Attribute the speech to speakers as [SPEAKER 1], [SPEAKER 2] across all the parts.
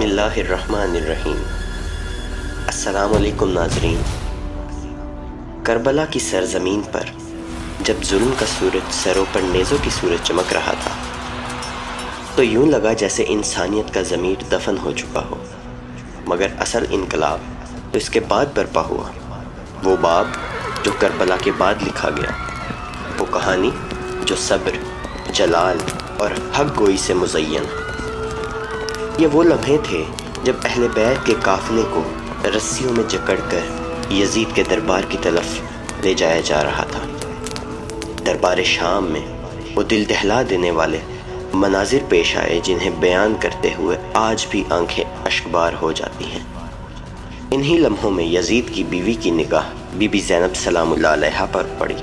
[SPEAKER 1] اللہ الرحمن الرحیم۔ السلام علیکم ناظرین۔ کربلا کی سرزمین پر جب ظلم کا سورج سروں پر نیزوں کی صورت چمک رہا تھا تو یوں لگا جیسے انسانیت کا ضمیر دفن ہو چکا ہو، مگر اصل انقلاب تو اس کے بعد برپا ہوا۔ وہ باب جو کربلا کے بعد لکھا گیا، وہ کہانی جو صبر، جلال اور حق گوئی سے مزین۔ یہ وہ لمحے تھے جب اہل بیت کے قافلے کو رسیوں میں جکڑ کر یزید کے دربار کی طرف لے جایا جا رہا تھا۔ دربار شام میں وہ دل دہلا دینے والے مناظر پیش آئے جنہیں بیان کرتے ہوئے آج بھی آنکھیں اشکبار ہو جاتی ہیں۔ انہی لمحوں میں یزید کی بیوی کی نگاہ بی بی زینب سلام اللہ علیہا پر پڑی۔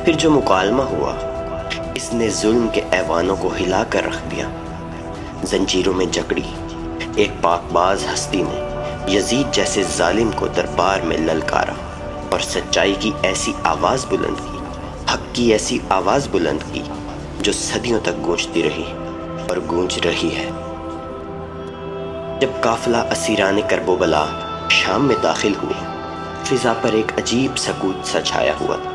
[SPEAKER 1] پھر جو مکالمہ ہوا، اس نے ظلم کے ایوانوں کو ہلا کر رکھ دیا۔ زنجیروں میں جکڑی ایک پاک باز ہستی نے یزید جیسے ظالم کو دربار میں للکارا اور سچائی کی ایسی آواز بلند کی، حق کی ایسی آواز بلند کی جو صدیوں تک گونجتی رہی اور گونج رہی ہے۔ جب قافلہ اسیران کرب و بلا شام میں داخل ہوئے، فضا پر ایک عجیب سکوت سا چھایا ہوا تھا۔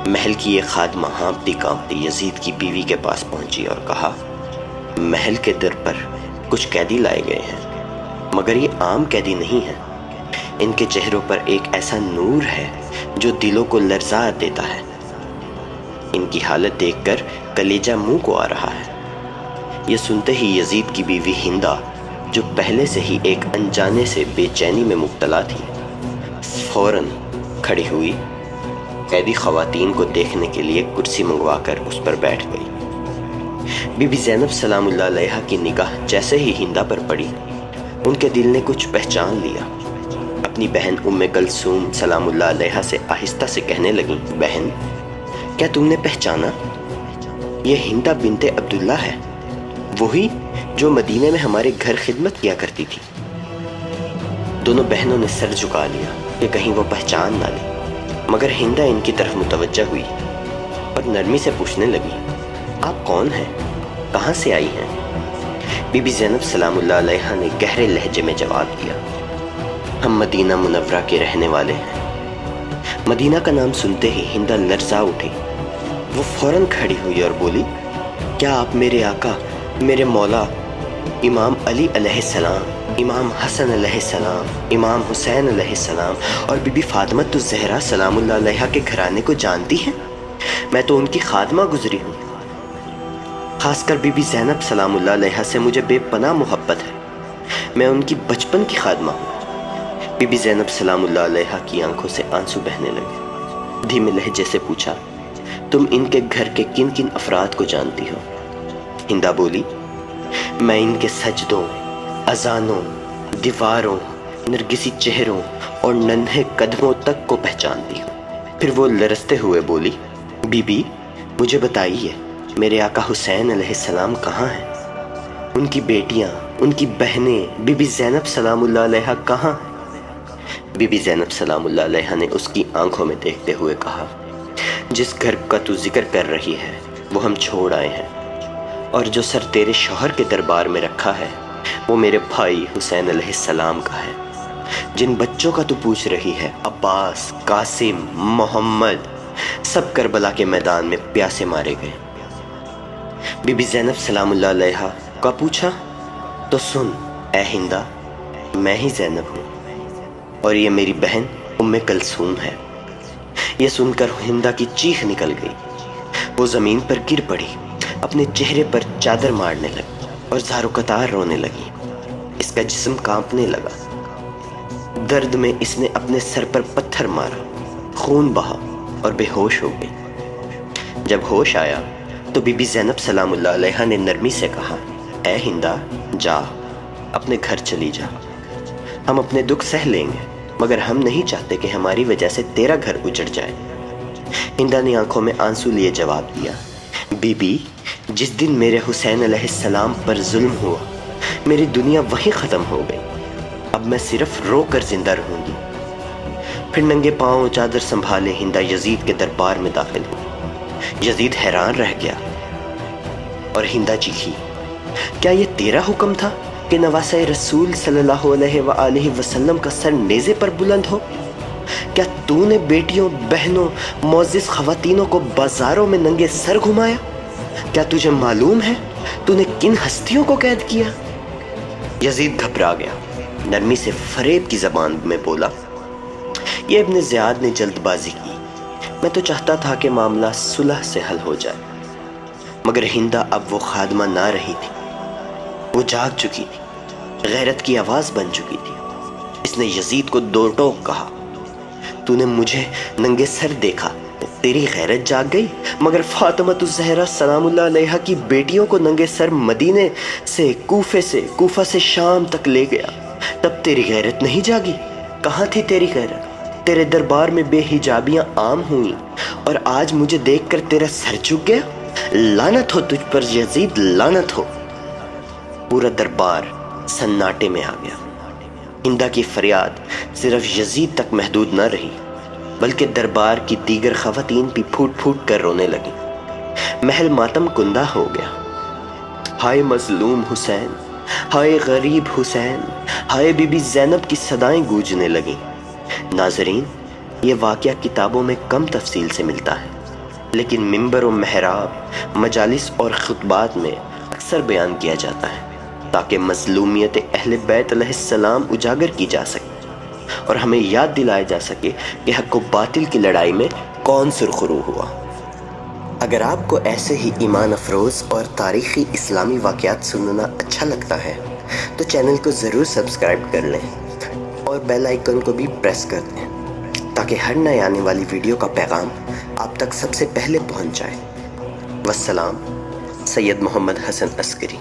[SPEAKER 1] محل کی ایک خادمہ ہانپتی کانپتی یزید کی بیوی کے پاس پہنچی اور کہا، محل کے در پر کچھ قیدی لائے گئے ہیں، مگر یہ عام قیدی نہیں ہیں۔ ان کے چہروں پر ایک ایسا نور ہے جو دلوں کو لرزا دیتا ہے۔ ان کی حالت دیکھ کر کلیجہ منہ کو آ رہا ہے۔ یہ سنتے ہی یزید کی بیوی ہندہ، جو پہلے سے ہی ایک انجانے سے بے چینی میں مبتلا تھی، فوراً کھڑی ہوئی، قیدی خواتین کو دیکھنے کے لیے کرسی منگوا کر اس پر بیٹھ گئی۔ بی بی زینب سلام اللہ علیہا کی نگاہ جیسے ہی ہندہ پر پڑی، ان کے دل نے کچھ پہچان لیا۔ اپنی بہن ام کلثوم سلام اللہ علیہا سے آہستہ سے کہنے لگیں، بہن، کیا تم نے پہچانا؟ یہ ہندہ بنت عبداللہ ہے، وہی جو مدینے میں ہمارے گھر خدمت کیا کرتی تھی۔ دونوں بہنوں نے سر جھکا لیا کہ کہیں وہ پہچان نہ لے، مگر ہندہ ان کی طرف متوجہ ہوئی اور نرمی سے پوچھنے لگی، آپ کون ہیں؟ کہاں سے آئی ہیں؟ بی بی زینب سلام اللہ علیہا نے گہرے لہجے میں جواب دیا، ہم مدینہ منورہ کے رہنے والے ہیں۔ مدینہ کا نام سنتے ہی ہندہ لرزا اٹھی۔ وہ فوراً کھڑی ہوئی اور بولی، کیا آپ میرے آقا، میرے مولا امام علی علیہ السلام، امام حسن علیہ السلام، امام حسین علیہ السلام اور بی بی فاطمۃ الزہرا سلام اللہ علیہا کے گھرانے کو جانتی ہیں؟ میں تو ان کی خادمہ گزری ہوں۔ خاص کر بی بی زینب سلام اللہ علیہا سے مجھے بے پناہ محبت ہے۔ میں ان کی بچپن کی خادمہ ہوں۔ بی بی زینب سلام اللہ علیہا کی آنکھوں سے آنسو بہنے لگے۔ دھیمے لہجے سے پوچھا، تم ان کے گھر کے کن کن افراد کو جانتی ہو؟ ہندہ بولی، میں ان کے سجدوں، اذانوں، دیواروں، نرگسی چہروں اور ننھے قدموں تک کو پہچانتی ہوں۔ پھر وہ لرزتے ہوئے بولی، بی بی مجھے بتائیے، میرے آقا حسین علیہ السلام کہاں ہیں؟ ان کی بیٹیاں، ان کی بہنیں بی بی زینب سلام اللہ علیہا کہاں ہیں؟ بی بی زینب سلام اللہ علیہا نے اس کی آنکھوں میں دیکھتے ہوئے کہا، جس گھر کا تو ذکر کر رہی ہے وہ ہم چھوڑ آئے ہیں، اور جو سر تیرے شوہر کے دربار میں رکھا ہے وہ میرے بھائی حسین علیہ السلام کا ہے۔ جن بچوں کا تو پوچھ رہی ہے، عباس، قاسم، محمد، سب کربلا کے میدان میں پیاسے مارے گئے۔ بی بی زینب سلام اللہ علیہا کا پوچھا، تو سن اے ہندہ، میں ہی زینب ہوں اور یہ میری بہن ام کلثوم ہے۔ یہ سن کر ہندہ کی چیخ نکل گئی۔ وہ زمین پر گر پڑی، اپنے چہرے پر چادر مارنے لگی اور زار و قطار رونے لگی۔ اس کا جسم کانپنے لگا۔ درد میں اس نے اپنے سر پر پتھر مارا، خون بہا اور بے ہوش ہو گئی۔ جب ہوش آیا تو بی بی زینب سلام اللہ علیہا نے نرمی سے کہا، اے ہندہ، جا، اپنے گھر چلی جا، ہم اپنے دکھ سہ لیں گے، مگر ہم نہیں چاہتے کہ ہماری وجہ سے تیرا گھر اجڑ جائے۔ ہندہ نے آنکھوں میں آنسو لیے جواب دیا، بی بی جس دن میرے حسین علیہ السلام پر ظلم ہوا، میری دنیا وہیں ختم ہو گئی۔ اب میں صرف رو کر زندہ رہوں گی۔ پھر ننگے پاؤں چادر سنبھالے ہندہ یزید کے دربار میں داخل ہوئی۔ یزید حیران رہ گیا اور ہندہ چیخی، کیا یہ تیرا حکم تھا کہ نواسۂ رسول صلی اللہ علیہ وآلہ وسلم کا سر نیزے پر بلند ہو؟ کیا تو نے بیٹیوں، بہنوں، معزز خواتینوں کو بازاروں میں ننگے سر گھمایا؟ کیا تجھے معلوم ہے تو نے کن ہستیوں کو قید کیا؟ یزید گھبرا گیا، نرمی سے فریب کی زبان میں بولا، یہ ابن زیاد نے جلد بازی کی، میں تو چاہتا تھا کہ معاملہ صلح سے حل ہو جائے، مگر ہندہ اب وہ خادمہ نہ رہی تھی، وہ جاگ چکی تھی، غیرت کی آواز بن چکی تھی۔ اس نے یزید کو دو ٹوک کہا، تو نے مجھے ننگے سر دیکھا، تیری غیرت جاگ گئی، مگر فاطمہ الزہرا سلام اللہ علیہا کی بیٹیوں کو ننگے سر مدینے سے کوفہ سے شام تک لے گیا، تب تیری غیرت نہیں جاگی؟ کہاں تھی تیری غیرت؟ تیرے دربار میں بے حجابیاں عام ہوئیں اور آج مجھے دیکھ کر تیرا سر جھک گیا؟ لعنت ہو تجھ پر یزید، لعنت ہو۔ پورا دربار سناٹے میں آ گیا۔ ہندہ کی فریاد صرف یزید تک محدود نہ رہی، بلکہ دربار کی دیگر خواتین بھی پھوٹ پھوٹ کر رونے لگیں۔ محل ماتم کندہ ہو گیا۔ ہائے مظلوم حسین، ہائے غریب حسین، ہائے بی بی زینب کی صدائیں گونجنے لگیں۔ ناظرین، یہ واقعہ کتابوں میں کم تفصیل سے ملتا ہے، لیکن منبر و محراب، مجالس اور خطبات میں اکثر بیان کیا جاتا ہے، تاکہ مظلومیت اہل بیت علیہ السلام اجاگر کی جا سکے اور ہمیں یاد دلایا جا سکے کہ حق و باطل کی لڑائی میں کون سرخرو ہوا۔ اگر آپ کو ایسے ہی ایمان افروز اور تاریخی اسلامی واقعات سننا اچھا لگتا ہے تو چینل کو ضرور سبسکرائب کر لیں اور بیل آئیکن کو بھی پریس کر دیں تاکہ ہر نئے آنے والی ویڈیو کا پیغام آپ تک سب سے پہلے پہنچ جائے۔ والسلام، سید محمد حسن عسکری۔